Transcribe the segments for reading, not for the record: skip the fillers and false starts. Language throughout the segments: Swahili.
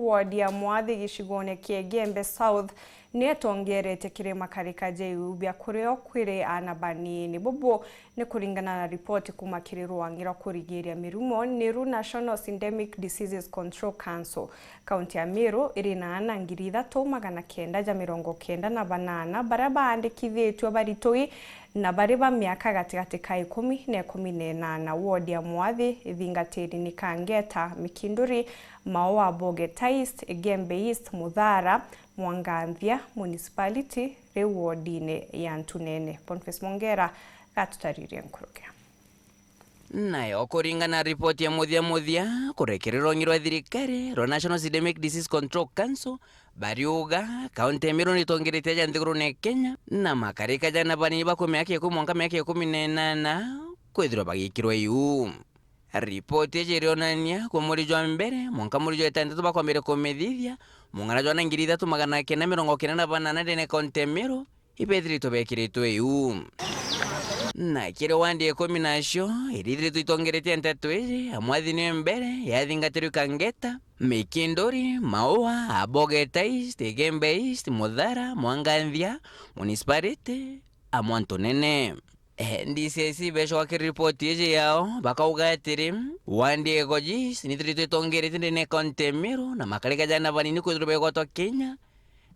ward ya Mwathi gicigone kia Igembe South netongerete kirima karika jeu bya kureo kwire anabanini bobo ne kuringana na ripoti kuma kiriruangira kurigiria mirumo Niru National Endemic Diseases Control Council County ya Meru irina anangiri 3,998 baraba andikithitwe baritoi na bariba miaka gatigati ka 10 na 18 ward ya Mwathi ithingatiri ni Kangeta Mikinduri Maua Bogeta East Igembe East Muthara Mwanganthia municipality rewardine ya Ntunene. Boniface Mwongera gatutaririe nkuruke. Nayo kuringana na ripoti ya muthia kurekererwo ngirwa thirikari ro National Endemic Disease Control Council bariuga kaunti ya Meru nitongerete ja nthiguru ne Kenya na makarika jana bani bakomyaka 18 kwithirwa bagikirwa iu. Ripoti ejirionania kwa mweri jwa mbere mwaka mweri jwa 6 bakwambire kumithithia mungana jwa 3,998 ndene kaunti ya Meru ibethirito bekiritwe iu. Na kire wandi 10 nacio irithirito itongerete ntatu iji Mwathi ni mbere yathingatirwe Kangeta Mikinduri Maua Bogeta East Igembe East Muthara Mwanganthia municipality Ntunene. NDCC besho wakiripoti iji yao bakauga atiri wandi egojis nithirito itongerete ndene kaunti ya Meru na makarika jana banini kwithirwa begotwa Kenya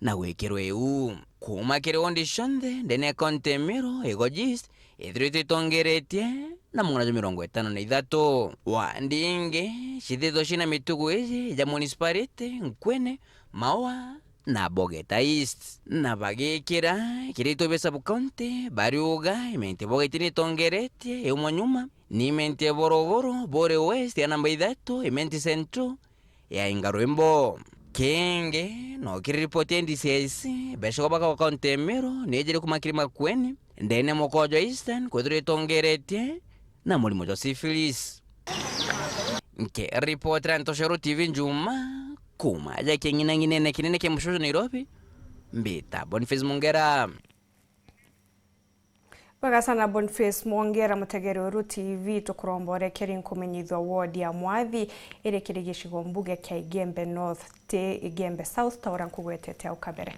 na gwikirwe iu. Kuma kiri wondi shonthe ndene kaunti ya Meru egojis ithirito itongeretie na 53 wandi ingi cithithwa cina mitugu iji ja municipality Nkwene Maua na Bogeta East na bagikira kirito be sub county bariuga imenti Bogeta nitongeretie imwe nyuma ni imenti Borogoro Bore West ya namba 3 imenti Central ya Ingarwembo Kenge no kiripoti ya NDCC besho baka kaunti ya Meru nejeri kumakiri Makueni ndene Mokojo Eastern kwithirwa itongeretie na mulimo jwa syphilis. Nke report Rantoshero TV Njuma kuma ja kengina nginene kinene ke Mushosho Nairobi mbita Boniface Mwongera. Bagasana Boniface Mwongera mutegere wa TV tukurombore keri nkumenyithwa ward ya Mwathi ire kiri gicigo mbuge kia Igembe North te Igembe South tawara nkugwetete ukabere.